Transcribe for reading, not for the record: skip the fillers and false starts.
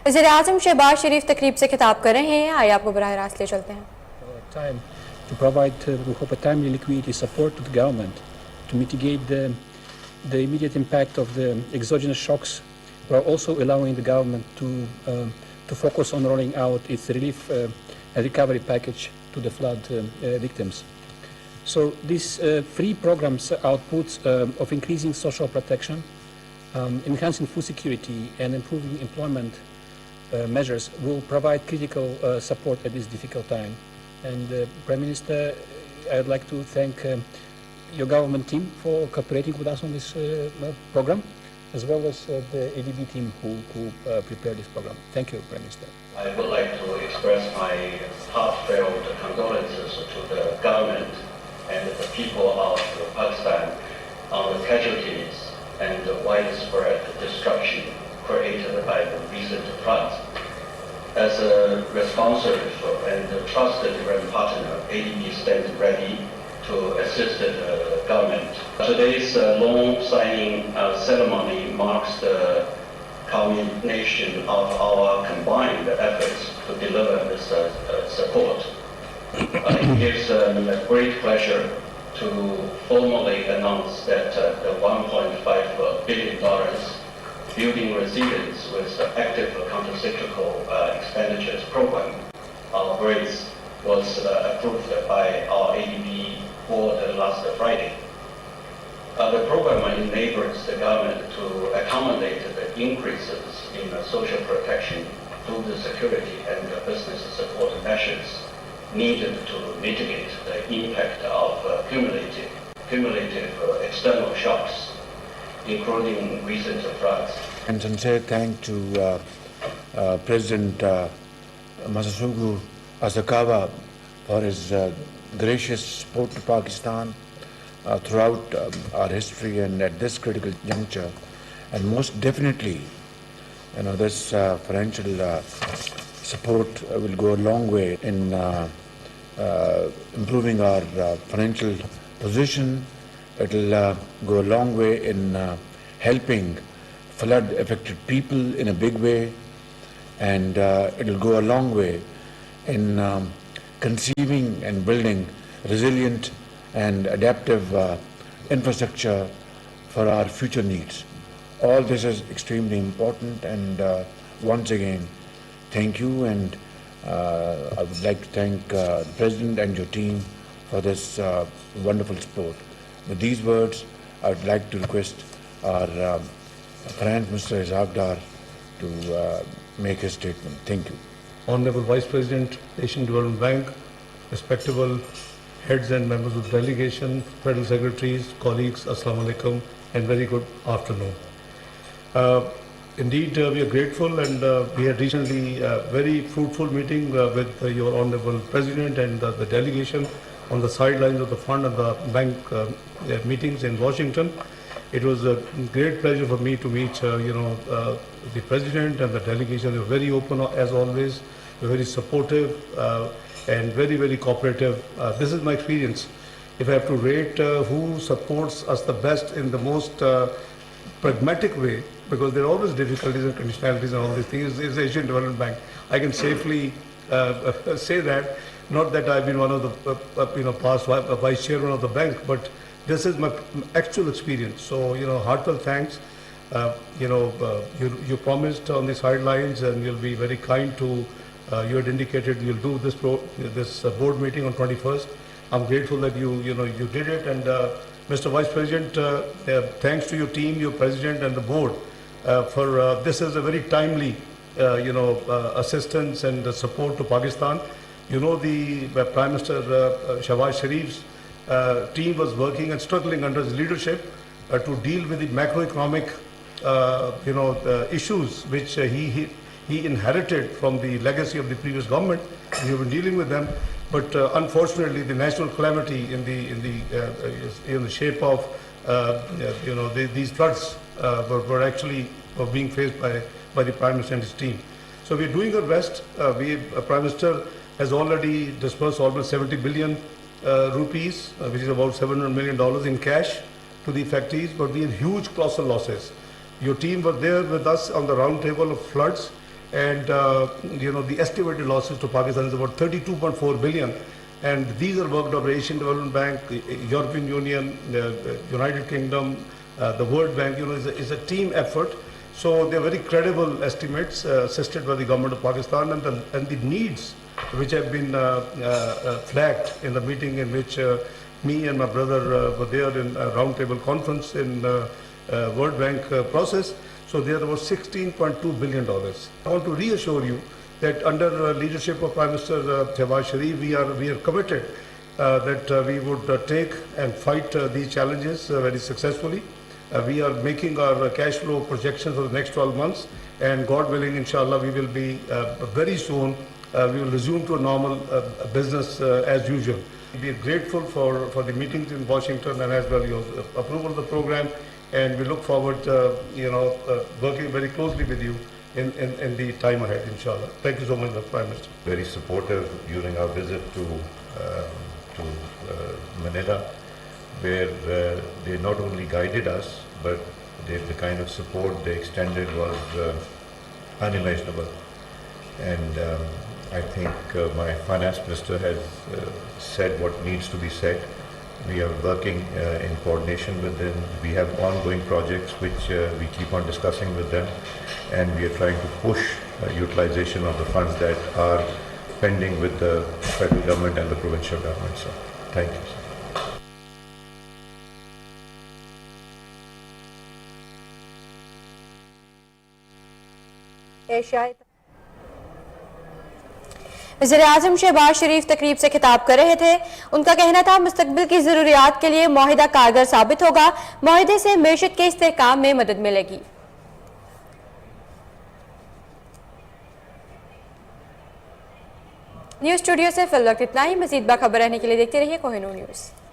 वज़ीर आज़म शहबाज शरीफ तकरीब से खिताब कर रहे हैं, आइए आपको बराह रास्त ले चलते हैं। Time to provide, we hope, a timely liquidity support to the government to mitigate the immediate impact of the exogenous shocks, while also allowing the government to focus on rolling out its relief and recovery package to the flood victims. So these three programs outputs of increasing social protection, enhancing food security and improving employment measures will provide critical support at this difficult time. And Prime Minister, I would like to thank your government team for cooperating with us on this program, as well as the ADB team who prepared this program. Thank you, Prime Minister. I would like to express my heartfelt condolences to the government and the people of Pakistan on the casualties and the widespread destruction created by the recent floods. As a responsive and trusted partner, ADB stands ready to assist the government. Today's loan signing ceremony marks the culmination of our combined efforts to deliver this support. It gives me great pleasure to formally announce that the $1.5 billion Building Resilience with Active Countercyclical Expenditures Program, our Bریس, was approved by our ADB board last Friday. The program enables the government to accommodate the increases in social protection, food security, and business support measures needed to mitigate the impact of cumulative external shocks, including recent floods. And sincere thanks to President Masasugu Asakawa for his gracious support to Pakistan throughout our history and at this critical juncture. And most definitely, this financial support will go a long way in improving our financial position. It will go a long way in helping flood-affected people in a big way, and it will go a long way in conceiving and building resilient and adaptive infrastructure for our future needs. All this is extremely important, and once again, thank you, and I would like to thank the President and your team for this wonderful support. With these words, I would like to request our Finance Minister Ishaq Dar to make his statement. Thank you. Honorable Vice President, Asian Development Bank, respectable heads and members of the delegation, Federal Secretaries, colleagues, Assalamu alaikum, and very good afternoon. Indeed, we are grateful, and we had recently a very fruitful meeting with your Honorable President and the delegation on the sidelines of the fund and the bank meetings in Washington. It was a great pleasure for me to meet, the President and the delegation. They were very open as always, very supportive, and very, very cooperative. This is my experience. If I have to rate who supports us the best in the most pragmatic way, because there are always difficulties and conditionalities and all these things, is the Asian Development Bank. I can safely say that. Not that I've been one of the past vice chairman of the bank, but this is my actual experience. So, heartfelt thanks. You promised on the sidelines, and you'll be very kind to. You had indicated you'll do this board meeting on 21st. I'm grateful that you did it, and Mr. Vice President, thanks to your team, your President, and the board for this is a very timely, assistance and support to Pakistan. The Prime Minister Shehbaz Sharif's team was working and struggling under his leadership to deal with the macroeconomic, issues which he inherited from the legacy of the previous government. And we've been dealing with them, but unfortunately, the national calamity in the shape of these floods were actually being faced by the Prime Minister and his team. So we're doing our best. Prime Minister has already disbursed almost 70 billion rupees, which is about $700 million in cash to the affectees, but we had huge colossal losses. Your team were there with us on the round table of floods, and the estimated losses to Pakistan is about 32.4 billion. And these are worked out by Asian Development Bank, European Union, United Kingdom, the World Bank. Is a team effort. So they are very credible estimates assisted by the government of Pakistan, and the needs which have been flagged in the meeting in which me and my brother were there in a roundtable conference in World Bank process. So they are about $16.2 billion. I want to reassure you that under leadership of Prime Minister Shehbaz Sharif, we are committed that we would take and fight these challenges very successfully. We are making our cash flow projections for the next 12 months, and God willing, inshallah, we will be very soon, we will resume to a normal business as usual. We are grateful for the meetings in Washington and as well your approval of the program, and we look forward working very closely with you in the time ahead, inshallah. Thank you so much, Prime Minister. Very supportive during our visit to Manila, where they not only guided us, but the kind of support they extended was unimaginable. And I think my finance minister has said what needs to be said. We are working in coordination with them. We have ongoing projects which we keep on discussing with them, and we are trying to push utilization of the funds that are pending with the federal government and the provincial government. So, thank you. اشیائی वज़ीर-ए-आज़म शहबाज शरीफ तकरीब से खिताब कर रहे थे। उनका कहना था मुस्तकबिल की ज़रूरियात के लिए मुआहदा कारगर साबित होगा, मुआहदे से मेशत के इस्तेहकाम में मदद मिलेगी। न्यूज़ स्टूडियो से फिल वक्त इतना ही। मज़ीद बाखबर रहने के लिए देखते रहिए कोहिनूर न्यूज़।